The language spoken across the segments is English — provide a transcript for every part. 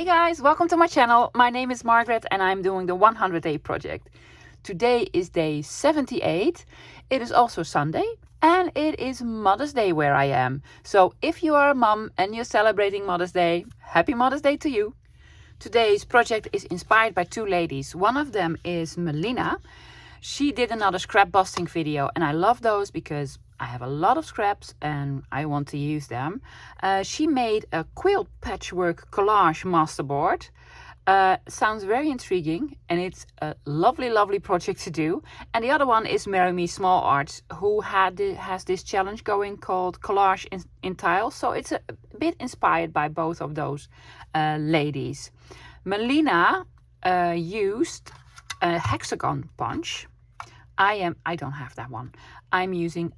guys, welcome to my channel. My name is Margaret and I'm doing the 100 day project. Today is day 78. It is also Sunday and it is Mother's Day where I am. So if you are a mom and you're celebrating Mother's Day, happy Mother's Day to you. Today's project is inspired by two ladies. One of them is Melina. She did another scrap busting video and I love those because I have a lot of scraps and I want to use them. She made a quilt patchwork collage masterboard. Sounds very intriguing and it's a lovely project to do. And the other one is Marry Me Small Arts, who has this challenge going called collage in tiles. So it's a bit inspired by both of those ladies. Melina used a hexagon punch. I don't have that one. I'm using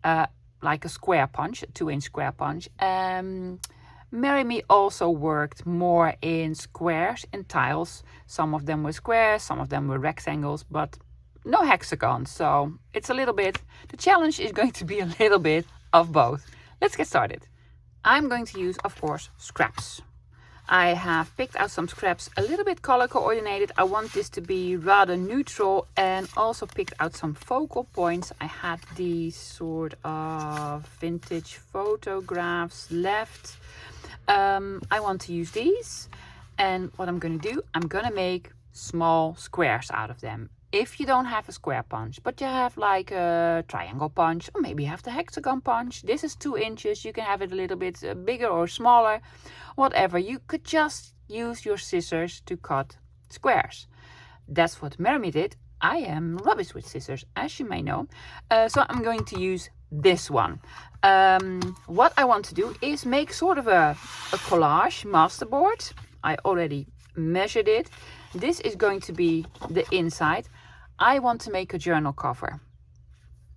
like a square punch, a 2-inch square punch. Marry Me also worked more in squares, in tiles. Some of them were squares, some of them were rectangles, but no hexagons. So it's a little bit, the challenge is going to be a little bit of both. Let's get started. I'm going to use, of course, scraps. I have picked out some scraps a little bit color coordinated. I want this to be rather neutral and also picked out some focal points. I had these sort of vintage photographs left. I want to use these, and what I'm going to do, I'm going to make small squares out of them. If you don't have a square punch, but you have like a triangle punch, or maybe you have the hexagon punch. This is 2 inches. You can have it a little bit bigger or smaller, whatever. You could just use your scissors to cut squares. That's what Marry Me did. I am rubbish with scissors, as you may know. So I'm going to use this one. What I want to do is make sort of a collage masterboard. I already measured it. This is going to be the inside. I want to make a journal cover.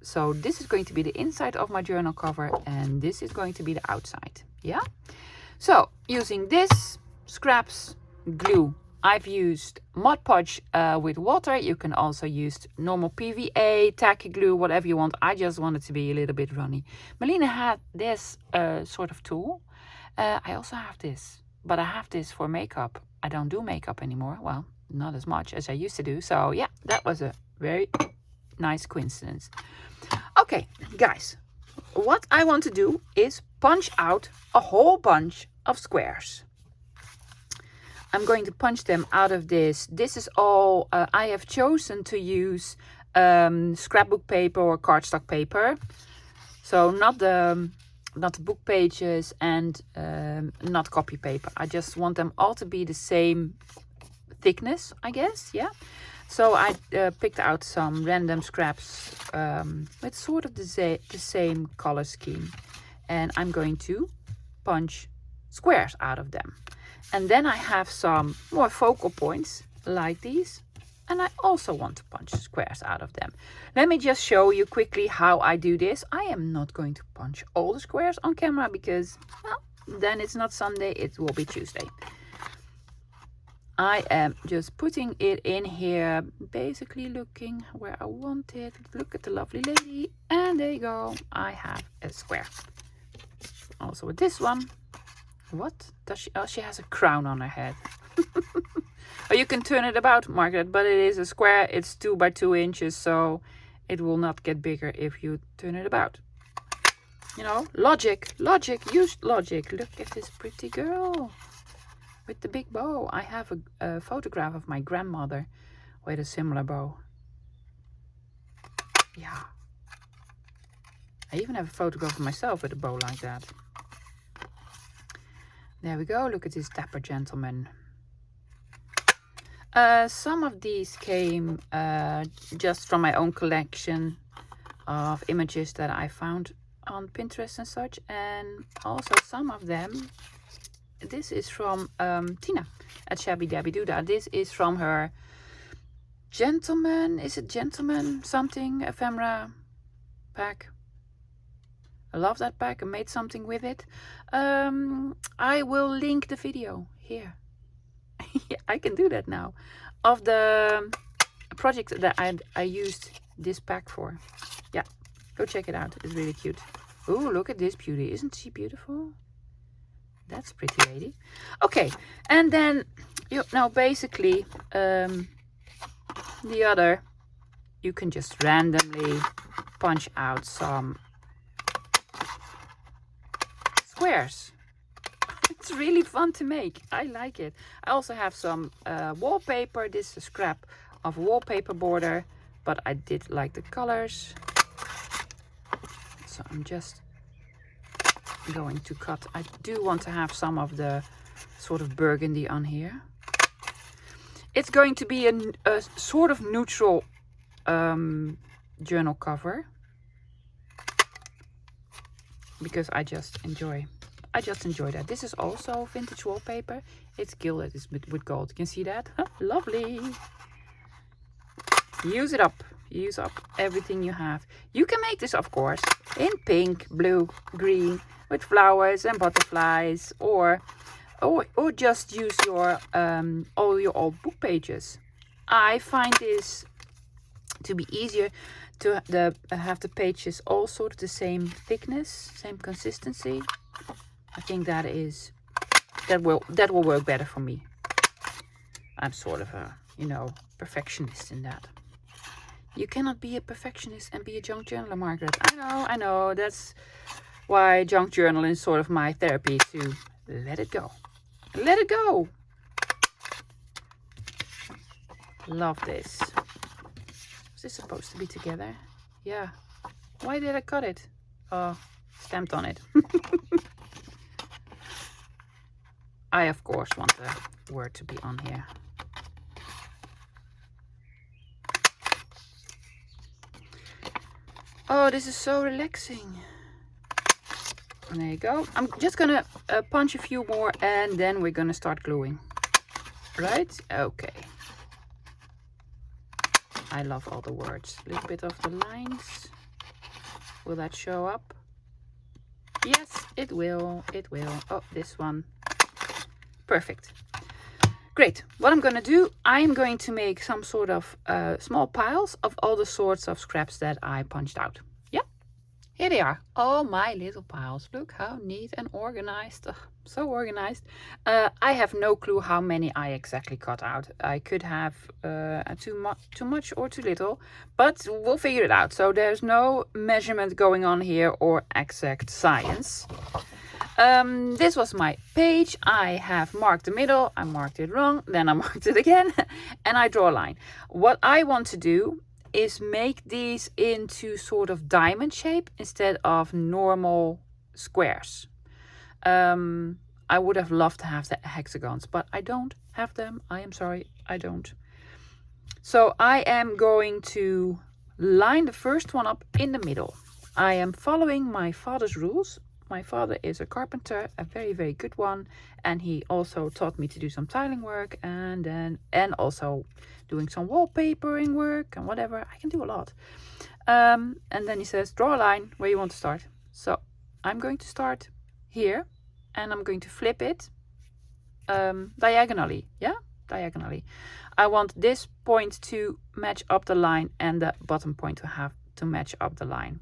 So this is going to be the inside of my journal cover and this is going to be the outside. Yeah. So using this, scraps, glue. I've used Mod Podge with water. You can also use normal PVA, tacky glue, whatever you want. I just want it to be a little bit runny. Melina had this sort of tool. I also have this, but I have this for makeup. I don't do makeup anymore. Well, not as much as I used to do. So yeah, that was a very nice coincidence. Okay, guys, what I want to do is punch out a whole bunch of squares. I'm going to punch them out of this. This is all, I have chosen to use scrapbook paper or cardstock paper. So not the book pages and not copy paper. I just want them all to be the same thickness, I guess. Yeah. So I picked out some random scraps with sort of the same color scheme. And I'm going to punch squares out of them. And then I have some more focal points like these. And I also want to punch squares out of them. Let me just show you quickly how I do this. I am not going to punch all the squares on camera because, well, then it's not Sunday, it will be Tuesday. I am just putting it in here, basically looking where I want it. Look at the lovely lady. And there you go. I have a square. Also with this one. What does she? Oh, she has a crown on her head. Oh, you can turn it about, Margaret, but it is a square. It's 2 by 2 inches, so it will not get bigger if you turn it about. You know, logic, use logic. Look at this pretty girl with the big bow. I have a photograph of my grandmother with a similar bow. Yeah. I even have a photograph of myself with a bow like that. There we go. Look at this dapper gentleman. Some of these came just from my own collection of images that I found on Pinterest and such. And also some of them, this is from Tina at Shabby Dabby Doodah. This is from her Gentleman, is it Gentleman something, ephemera pack. I love that pack. I made something with it. I will link the video here. Yeah, I can do that now. Of the project that I used this pack for. Yeah, go check it out. It's really cute. Oh, look at this beauty. Isn't she beautiful? That's a pretty lady. Okay, and then Now basically the other, you can just randomly punch out some squares. It's really fun to make. I like it. I also have some wallpaper. This is a scrap of wallpaper border, but I did like the colors. So I'm just going to cut. I do want to have some of the sort of burgundy on here. It's going to be a sort of neutral journal cover, because I just enjoy that. This is also vintage wallpaper. It's gilded, it's with gold. You can see that. Lovely. Use it up. Use up everything you have. You can make this, of course, in pink, blue, green, with flowers and butterflies, or just use your all your old book pages. I find this to be easier to have the pages all sort of the same thickness, same consistency. I think that will work better for me. I'm sort of a, perfectionist in that. You cannot be a perfectionist and be a junk journaler, Margaret. I know. That's why junk journaling is sort of my therapy, to let it go. Let it go. Love this. Is this supposed to be together? Yeah. Why did I cut it? Oh, stamped on it. I, of course, want the word to be on here. Oh, this is so relaxing. There you go. I'm just gonna punch a few more and then we're gonna start gluing. Right? Okay. I love all the words. A little bit of the lines. Will that show up? Yes, it will. It will. Oh, this one. Perfect. Great. What I'm going to do, I'm going to make some sort of small piles of all the sorts of scraps that I punched out. Yeah, here they are. All my little piles. Look how neat and organized. Ugh, so organized. I have no clue how many I exactly cut out. I could have too much or too little, but we'll figure it out. So there's no measurement going on here or exact science. This was my page. I have marked the middle. I marked it wrong. Then I marked it again. And I draw a line. What I want to do is make these into sort of diamond shape instead of normal squares. I would have loved to have the hexagons, but I don't have them. I am sorry, I don't. So I am going to line the first one up in the middle. I am following my father's rules. My father is a carpenter, a very, very good one, and he also taught me to do some tiling work and also doing some wallpapering work and whatever. I can do a lot. And then he says, draw a line where you want to start. So I'm going to start here and I'm going to flip it diagonally. Yeah, diagonally. I want this point to match up the line and the bottom point to have to match up the line.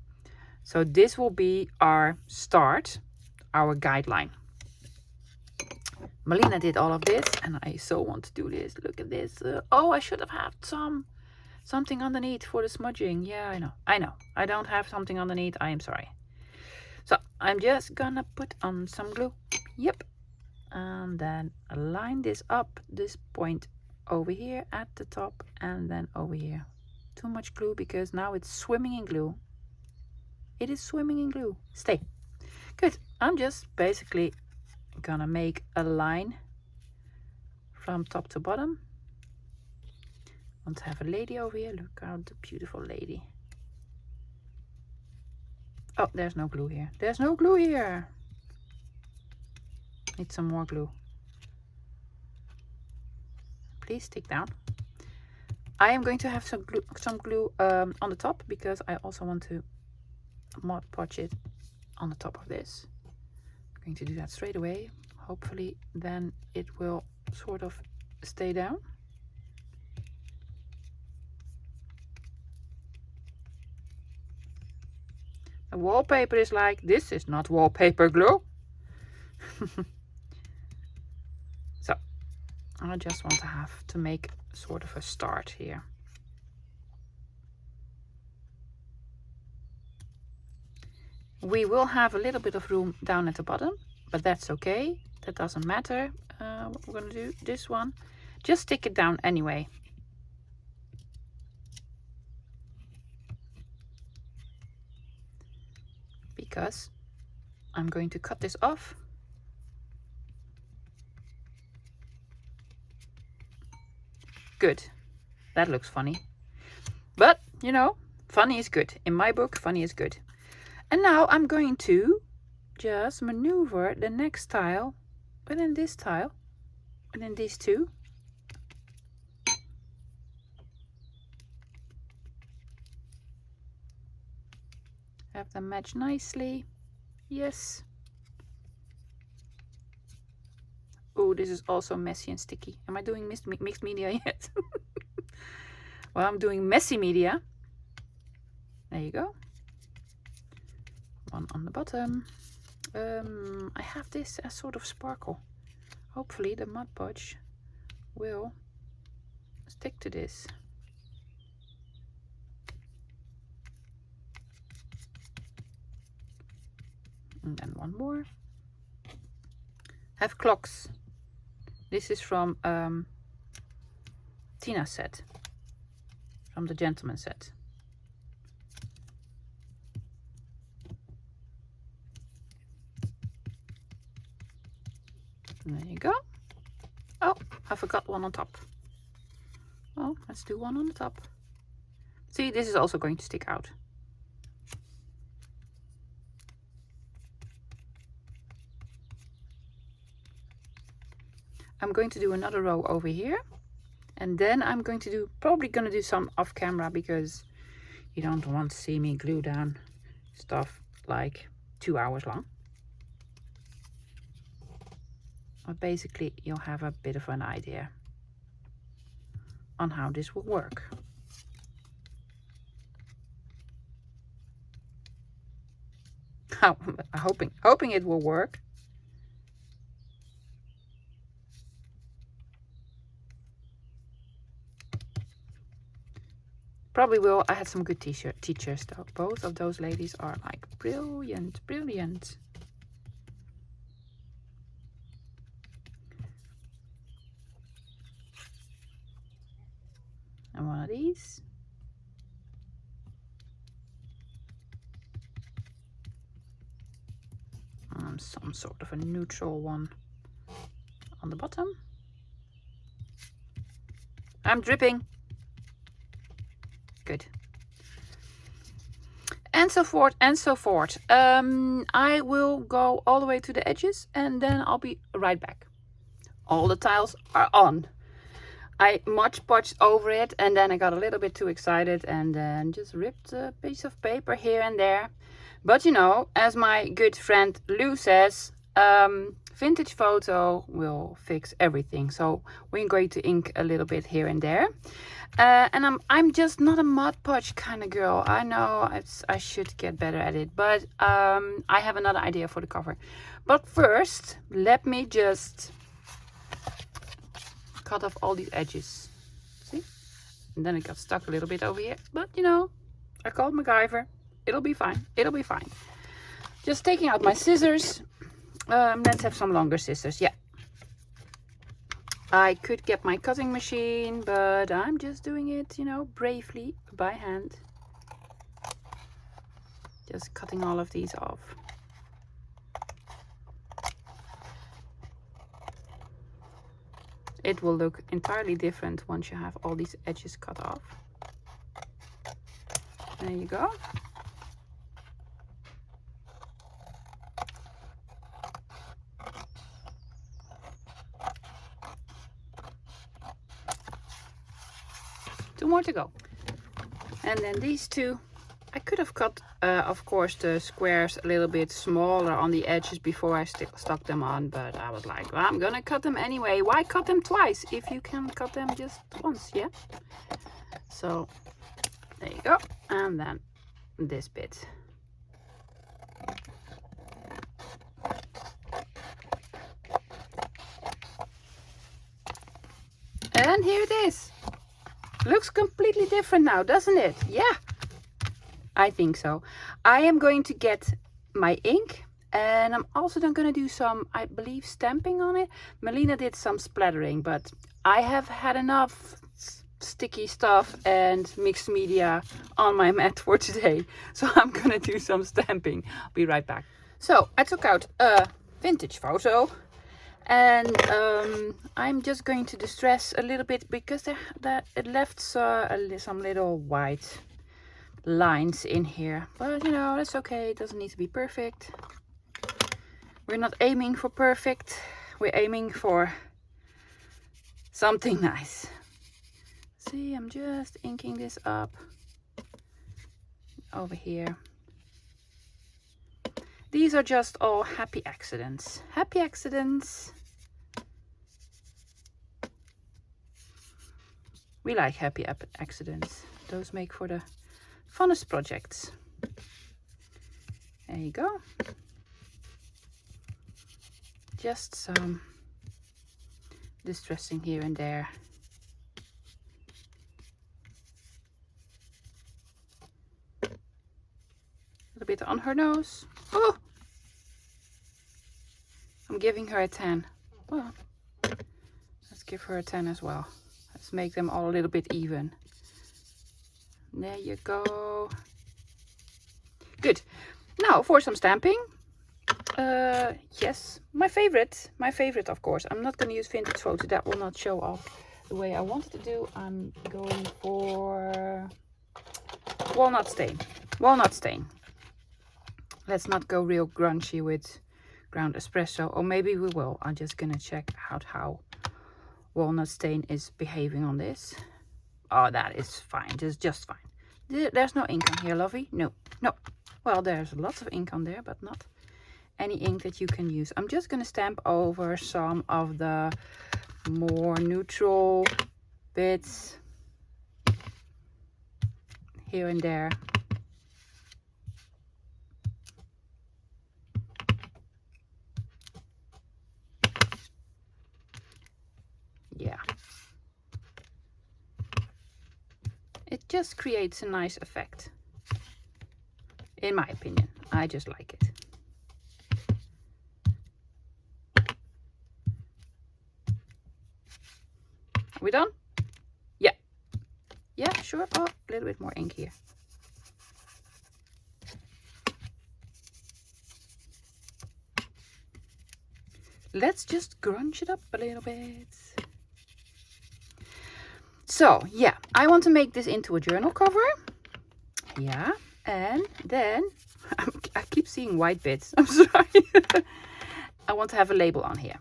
So this will be our start, our guideline. Melina did all of this and I so want to do this. Look at this. Oh, I should have had something underneath for the smudging. Yeah, I know. I don't have something underneath. I am sorry. So I'm just gonna put on some glue. Yep. And then line this up, this point over here at the top and then over here. Too much glue because now it's swimming in glue. It is swimming in glue. Stay. Good. I'm just basically gonna make a line from top to bottom. Want to have a lady over here. Look at the beautiful lady. Oh, there's no glue here. There's no glue here. Need some more glue. Please stick down. I am going to have some glue on the top because I also want to Mod Podge it on the top of this. I'm going to do that straight away. Hopefully then it will sort of stay down. The wallpaper is like, this is not wallpaper glue. So I just want to have to make sort of a start here. We will have a little bit of room down at the bottom, but that's okay. That doesn't matter. What we're going to do, this one, just stick it down anyway. Because I'm going to cut this off. Good. That looks funny. But, you know, funny is good. In my book, funny is good. And now I'm going to just maneuver the next tile within this tile, within these two. Have them match nicely. Yes. Oh, this is also messy and sticky. Am I doing mixed media yet? Well, I'm doing messy media. There you go. One on the bottom. I have this as sort of sparkle. Hopefully the Mod Podge will stick to this. And then one more. Have clocks. This is from Tina's set. From the gentleman set. And there you go. Oh, I forgot one on top. Well, let's do one on the top. See, this is also going to stick out. I'm going to do another row over here. And then I'm going to do, probably going to do some off camera because you don't want to see me glue down stuff like 2 hours long. But basically you'll have a bit of an idea on how this will work. Hoping it will work. Probably will. I had some good teachers though. Both of those ladies are like brilliant, brilliant. And one of these. Some sort of a neutral one on the bottom. I'm dripping. Good. And so forth and so forth. I will go all the way to the edges and then I'll be right back. All the tiles are on. I Mod Podged over it and then I got a little bit too excited and then just ripped a piece of paper here and there. But you know, as my good friend Lou says, vintage photo will fix everything. So we're going to ink a little bit here and there. And I'm just not a Mod Podge kind of girl. I know I should get better at it, but I have another idea for the cover. But first, let me just cut off all these edges. See? And then it got stuck a little bit over here. But you know, I called MacGyver. It'll be fine. It'll be fine. Just taking out my scissors. Let's have some longer scissors. Yeah. I could get my cutting machine, but I'm just doing it, you know, bravely by hand. Just cutting all of these off. It will look entirely different once you have all these edges cut off. There you go. Two more to go. And then these two, I could have cut, of course, the squares a little bit smaller on the edges before I stuck them on. But I was like, well, I'm gonna cut them anyway. Why cut them twice if you can cut them just once, yeah? So there you go. And then this bit. And here it is. Looks completely different now, doesn't it? Yeah, I think so. I am going to get my ink, and I'm also then going to do some, I believe, stamping on it. Melina did some splattering, but I have had enough sticky stuff and mixed media on my mat for today. So I'm going to do some stamping. I'll be right back. So I took out a vintage photo, and I'm just going to distress a little bit because it left some little white lines in here, but you know, that's okay. It doesn't need to be perfect. We're not aiming for perfect, we're aiming for something nice. See, I'm just inking this up over here. These are just all happy accidents. Happy accidents. We like happy accidents. Those make for the funnest projects. There you go. Just some distressing here and there. A little bit on her nose. Oh! I'm giving her a 10. Well, let's give her a 10 as well. Let's make them all a little bit even. There you go. Good. Now for some stamping. Yes, my favorite, of course. I'm not going to use vintage photo. That will not show off the way I wanted to do. I'm going for walnut stain. Walnut stain. Let's not go real grungy with ground espresso, or maybe we will. I'm just gonna check out how walnut stain is behaving on this. Oh, that is fine. Just fine. There's no ink on here, lovey. No. Well, there's lots of ink on there, but not any ink that you can use. I'm just gonna stamp over some of the more neutral bits here and there. Yeah. It just creates a nice effect. In my opinion, I just like it. Are we done? Yeah. Yeah, sure. Oh, a little bit more ink here. Let's just grunge it up a little bit. So, yeah, I want to make this into a journal cover. Yeah, and then, I keep seeing white bits. I'm sorry. I want to have a label on here.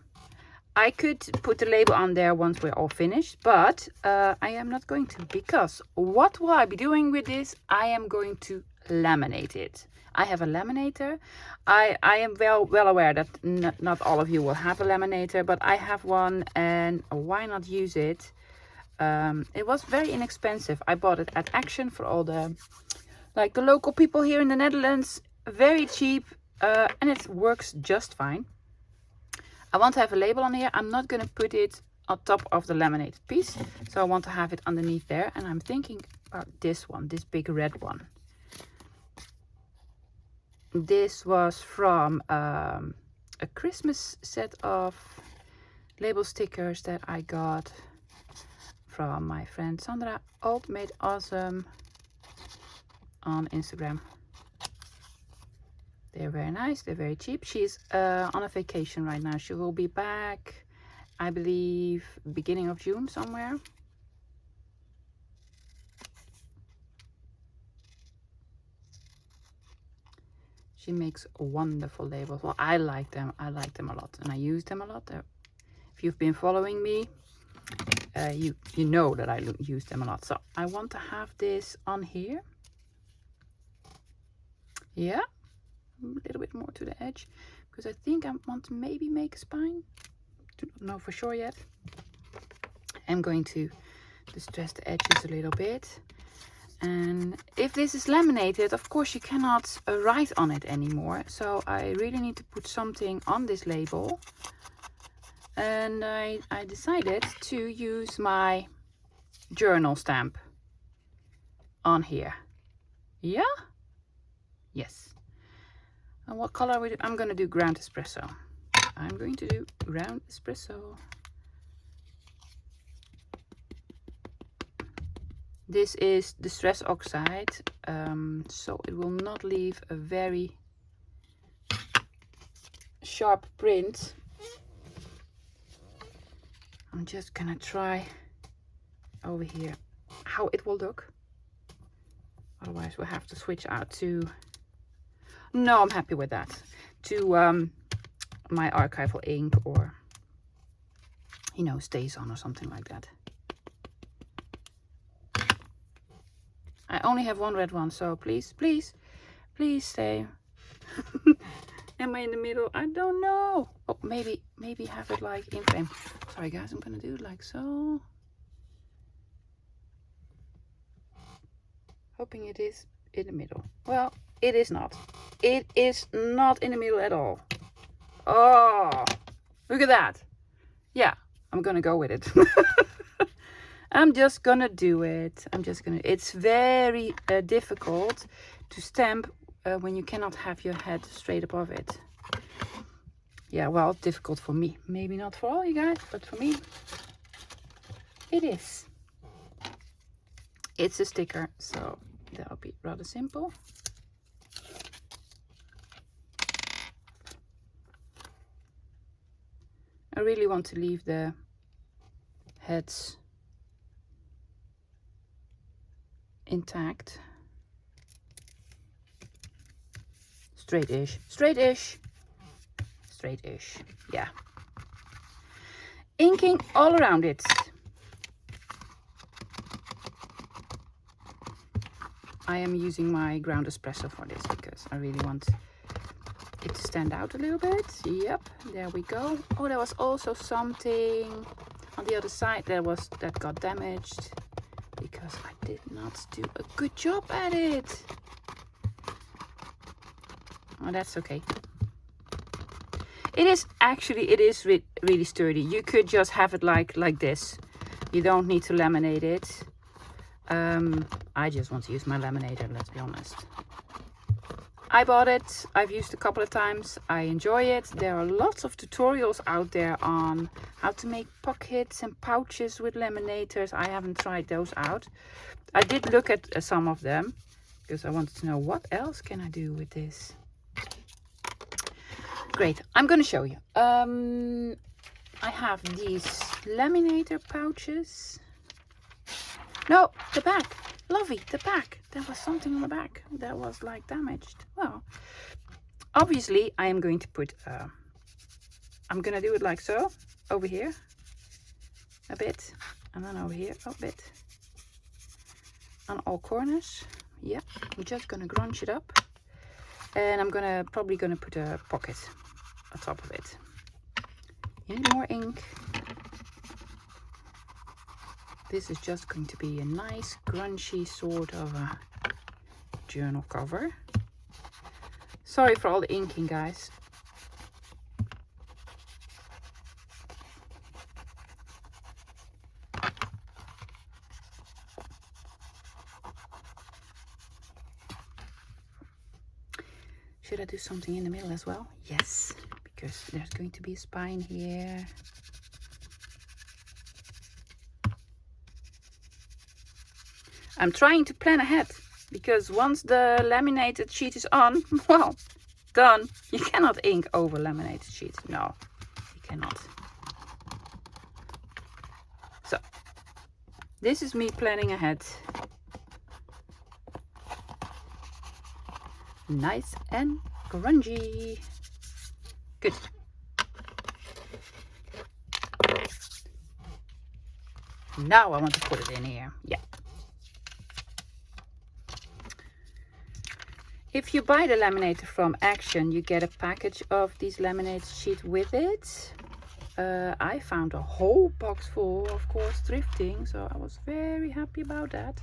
I could put the label on there once we're all finished, but I am not going to, because what will I be doing with this? I am going to laminate it. I have a laminator. I am well aware that not all of you will have a laminator, but I have one, and why not use it? It was very inexpensive. I bought it at Action for all the local people here in the Netherlands. Very cheap, and it works just fine. I want to have a label on here. I'm not going to put it on top of the laminated piece, so I want to have it underneath there. And I'm thinking about this one, this big red one. This was from a Christmas set of label stickers that I got from my friend Sandra, Old Made Awesome, on Instagram. They're very nice, they're very cheap. She's on a vacation right now. She will be back, I believe, beginning of June somewhere. She makes wonderful labels. Well, I like them. I like them a lot, and I use them a lot. If you've been following me, you know that I use them a lot. So I want to have this on here. Yeah. A little bit more to the edge, because I think I want to maybe make a spine. Do not know for sure yet. I'm going to distress the edges a little bit, and if this is laminated, of course you cannot write on it anymore, so I really need to put something on this label and I decided to use my journal stamp on here. Yeah? Yes. And what color we do? I'm going to do ground espresso. I'm going to do ground espresso. This is distress oxide, so it will not leave a very sharp print. I'm just gonna try over here how it will look. Otherwise we'll have to switch out to, no, I'm happy with that, to my archival ink, or you know, stays on or something like that. I only have one red one, so please, please, please stay. Am I in the middle? I don't know. Oh, maybe have it like in frame. Sorry guys, I'm gonna do it like so. Hoping it is in the middle. Well, it is not. It is not in the middle at all. Oh, look at that. Yeah, I'm gonna go with it. I'm just gonna do it. It's very difficult to stamp when you cannot have your head straight above it. Yeah, well, difficult for me. Maybe not for all you guys, but for me, it is. It's a sticker, so that'll be rather simple. I really want to leave the heads intact. Straight-ish, straight-ish, straight-ish, yeah. Inking all around it. I am using my ground espresso for this because I really want it to stand out a little bit. Yep, there we go. Oh, there was also something on the other side that got damaged because I did not do a good job at it. Oh, that's okay. It is really sturdy. You could just have it like this. You don't need to laminate it. I just want to use my laminator, let's be honest. I bought it. I've used it a couple of times. I enjoy it. There are lots of tutorials out there on how to make pockets and pouches with laminators. I haven't tried those out. I did look at some of them because I wanted to know what else can I do with this. Great, I'm going to show you. I have these laminator pouches. No, the back. Lovely, the back. There was something on the back that was like damaged. Well, obviously I am going to put, I'm going to do it like so. Over here, a bit. And then over here, a bit. On all corners. Yeah, I'm just going to grunge it up. And I'm probably gonna put a pocket on top of it. You need more ink. This is just going to be a nice grungy sort of a journal cover. Sorry for all the inking, guys. Should I do something in the middle as well? Yes, because there's going to be a spine here. I'm trying to plan ahead because once the laminated sheet is on, well, done. You cannot ink over laminated sheet. No, you cannot. So, this is me planning ahead. Nice and grungy. Good. Now I want to put it in here. Yeah. If you buy the laminator from Action, you get a package of these laminated sheets with it. I found a whole box full, of course, thrifting, so I was very happy about that.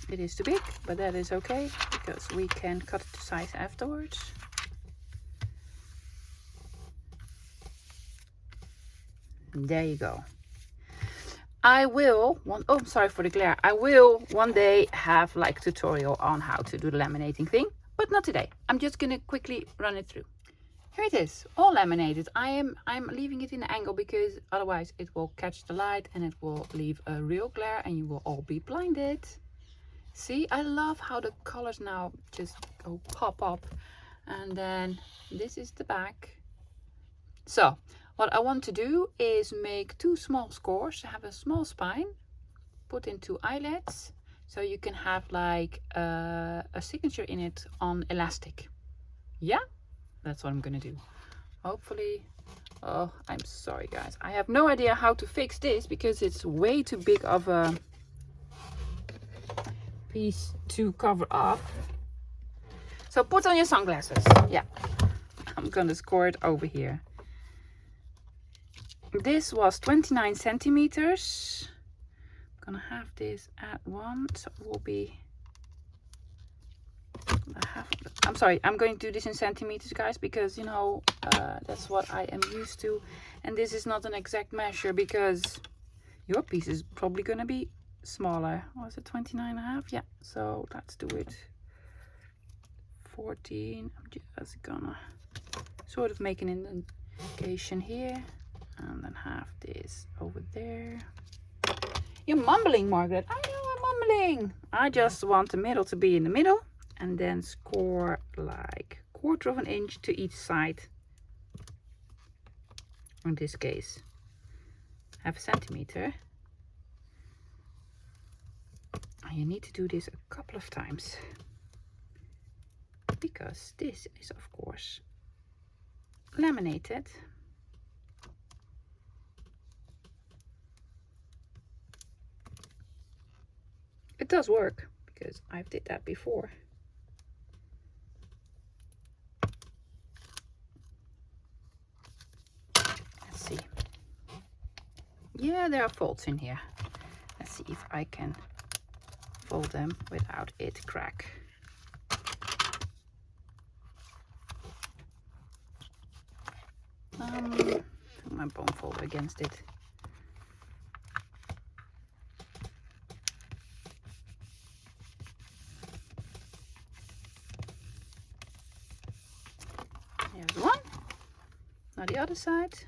It is too big, but that is okay because we can cut it to size afterwards. There you go. I will, sorry for the glare. I will one day have like a tutorial on how to do the laminating thing, but not today. I'm just gonna quickly run it through. Here it is, all laminated. I'm leaving it in an angle because otherwise it will catch the light and it will leave a real glare and you will all be blinded. See, I love how the colors now just go pop up. And then this is the back. So what I want to do is make 2 small scores, have a small spine, put in 2 eyelets, so you can have like a signature in it on elastic. Yeah, that's what I'm gonna do. Hopefully, oh, I'm sorry guys. I have no idea how to fix this because it's way too big of a piece to cover up. So put on your sunglasses. Yeah, I'm gonna score it over here. This was 29 centimeters. I'm gonna have this at 1, so it will be I'm sorry, I'm going to do this in centimeters, guys, because you know that's what I am used to, and this is not an exact measure because your piece is probably gonna be smaller. Was it 29.5? Yeah, so let's do it 14. I'm just gonna sort of make an indication here. And then have this over there. You're mumbling, Margaret. I know I'm mumbling. I just want the middle to be in the middle. And then score like 1/4 of an inch to each side. In this case, 1/2 centimeter. And you need to do this a couple of times. Because this is, of course, laminated. It does work because I've did that before. Let's see. Yeah, there are folds in here. Let's see if I can fold them without it crack. My bone folder against it. Here's one. Now the other side.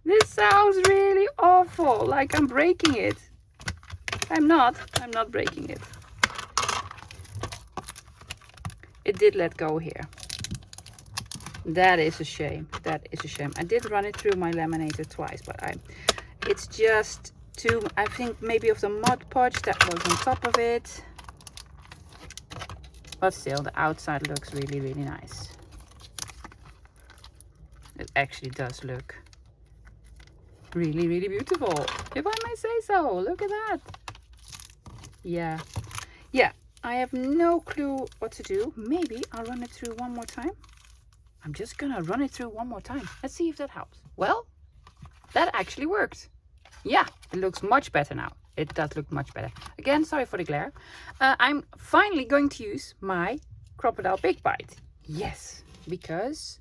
This sounds really awful, like I'm breaking it. I'm not breaking it. It did let go here. That is a shame. That is a shame. I did run it through my laminator twice, but it's just too, I think maybe of the Mod Podge that was on top of it. But still, the outside looks really, really nice. It actually does look really, really beautiful, if I may say so. Look at that. Yeah. Yeah, I have no clue what to do. Maybe I'll run it through one more time. I'm just gonna run it through one more time. Let's see if that helps. Well, that actually worked. Yeah, it looks much better now. It does look much better. Again, sorry for the glare. I'm finally going to use my Crocodile Big Bite. Yes, because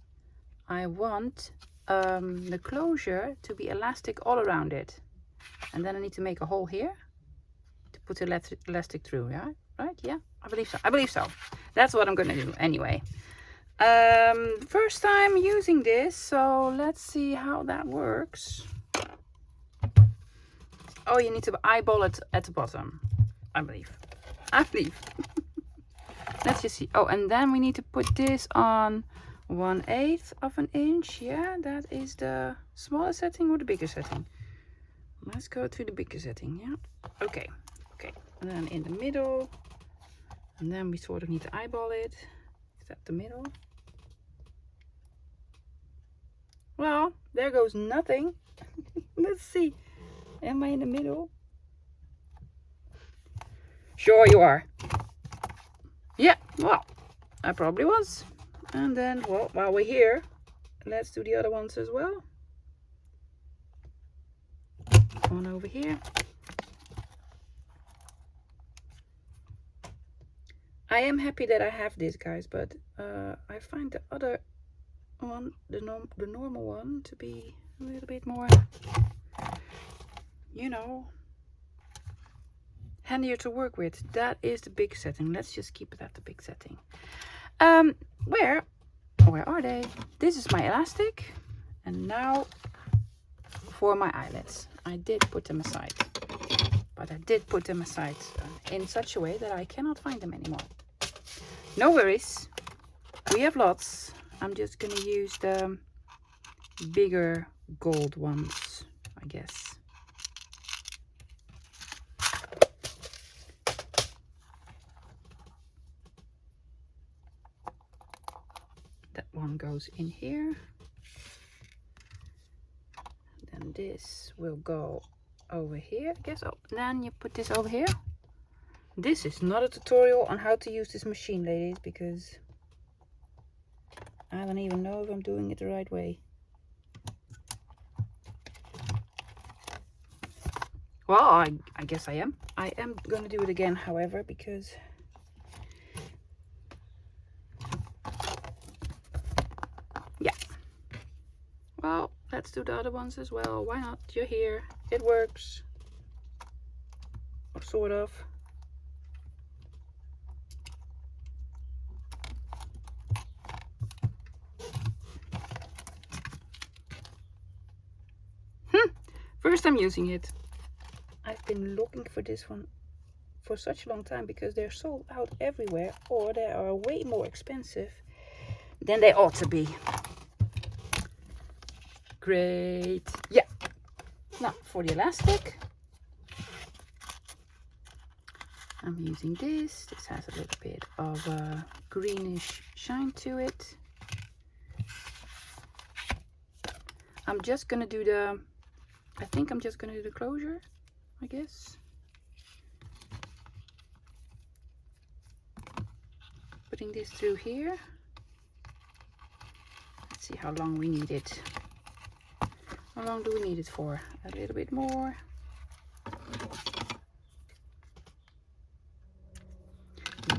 I want the closure to be elastic all around it. And then I need to make a hole here to put the elastic through, yeah? Right? Yeah, I believe so. I believe so. That's what I'm gonna do anyway. First time using this, so let's see how that works. Oh, you need to eyeball it at the bottom, I believe. Let's just see. Oh, and then we need to put this on 1/8 of an inch. Yeah, that is the smaller setting or the bigger setting. Let's go to the bigger setting. Yeah, okay, and then in the middle, and then we sort of need to eyeball it. Is that the middle? Well, there goes nothing. Let's see. Am I in the middle? Sure you are. Yeah, well, I probably was. And then, well, while we're here, let's do the other ones as well. one over here. I am happy that I have this, guys, but I find the other one, the normal one, to be a little bit more, you know, handier to work with. That is the big setting. Let's just keep it at the big setting. Where are they? This is my elastic, and now for my eyelets. I did put them aside, but I did put them aside in such a way that I cannot find them anymore. No worries, we have lots. I'm just gonna use the bigger gold ones, I guess. That one goes in here. Then this will go over here, I guess. Oh, then you put this over here. This is not a tutorial on how to use this machine, ladies, because I don't even know if I'm doing it the right way. Well, I guess I am. I am going to do it again, however, because yeah. Well, let's do the other ones as well. Why not? You're here. It works. Or sort of. First time using it. I've been looking for this one for such a long time because they're sold out everywhere, or they are way more expensive than they ought to be. Great. Yeah. Now for the elastic, I'm using this. This has a little bit of a greenish shine to it. I'm just gonna do the, I think I'm just gonna do the closure, I guess. Putting this through here. Let's see how long we need it. How long do we need it for? A little bit more.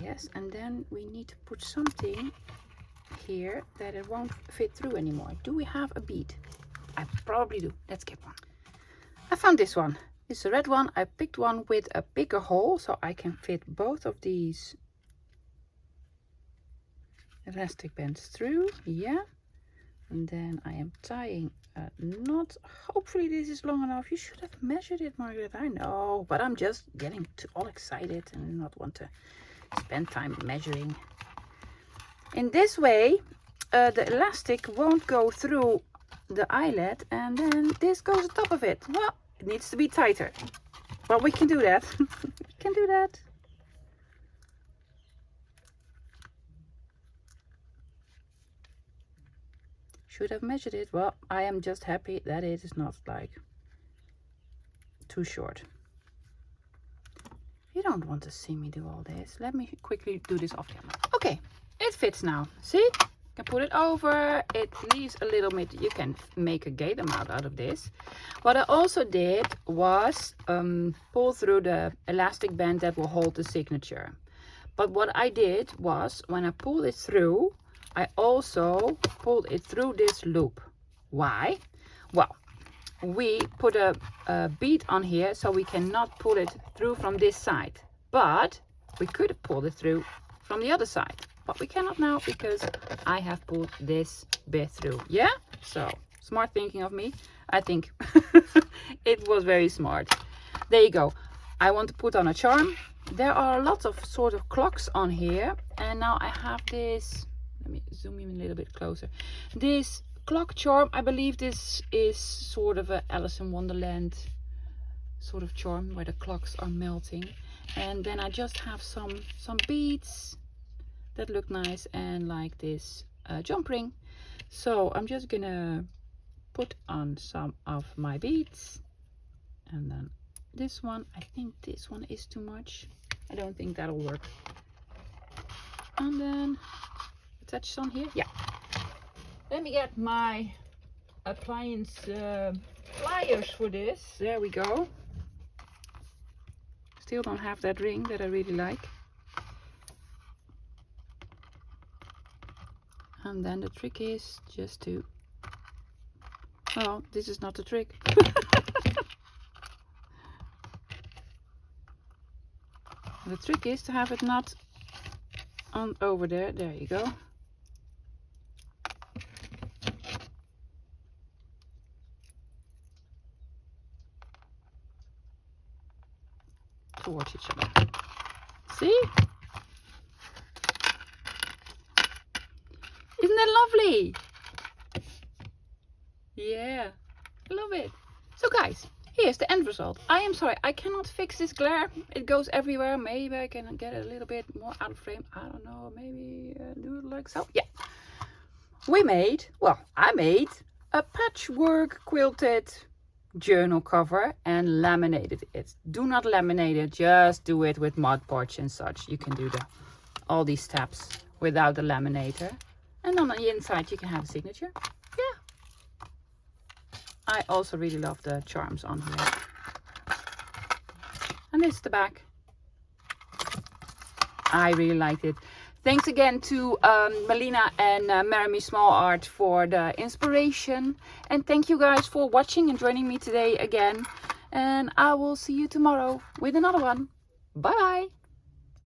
Yes, and then we need to put something here that it won't fit through anymore. Do we have a bead? I probably do. Let's get one. I found this one. It's a red one. I picked one with a bigger hole so I can fit both of these elastic bands through. Yeah. And then I am tying a knot. Hopefully this is long enough. You should have measured it, Margaret. I know, but I'm just getting all excited and not want to spend time measuring. In this way, the elastic won't go through the eyelet, and then this goes on top of it. Well, it needs to be tighter. Well, we can do that. We can do that. Should have measured it. Well, I am just happy that it is not like too short. You don't want to see me do all this. Let me quickly do this off camera. Okay, it fits now. See? You can put it over. It leaves a little bit. You can make a gate amount out of this. What I also did was pull through the elastic band that will hold the signature. But what I did was, when I pulled it through, I also pulled it through this loop. Why? Well, we put a bead on here so we cannot pull it through from this side, but we could have pulled it through from the other side, but we cannot now because I have pulled this bit through. Yeah, so smart thinking of me. I think it was very smart. There you go. I want to put on a charm. There are lots of sort of clocks on here, and now I have this. Let me zoom in a little bit closer. This clock charm, I believe this is sort of a Alice in Wonderland sort of charm where the clocks are melting. And then I just have some beads that look nice, and like this jump ring. So I'm just gonna put on some of my beads, and then this one. I think this one is too much. I don't think that'll work. And then attach on here. Yeah. Let me get my appliance pliers for this. There we go. Still don't have that ring that I really like. And then the trick is just to, well, this is not the trick. The trick is to have it not on over there. There you go. Towards each other. See? Isn't that lovely? Yeah, I love it. So guys, here's the end result. I am sorry, I cannot fix this glare. It goes everywhere. Maybe I can get it a little bit more out of frame. I don't know, maybe do it like so. Yeah. We made, well, I made a patchwork quilted journal cover and laminated it. Do not laminate it, just do it with Mod Podge and such. You can do all these steps without the laminator. And on the inside you can have a signature. Yeah. I also really love the charms on here. And this is the back. I really liked it. Thanks again to Melina and Maramy Small Art for the inspiration. And thank you guys for watching and joining me today again. And I will see you tomorrow with another one. Bye bye.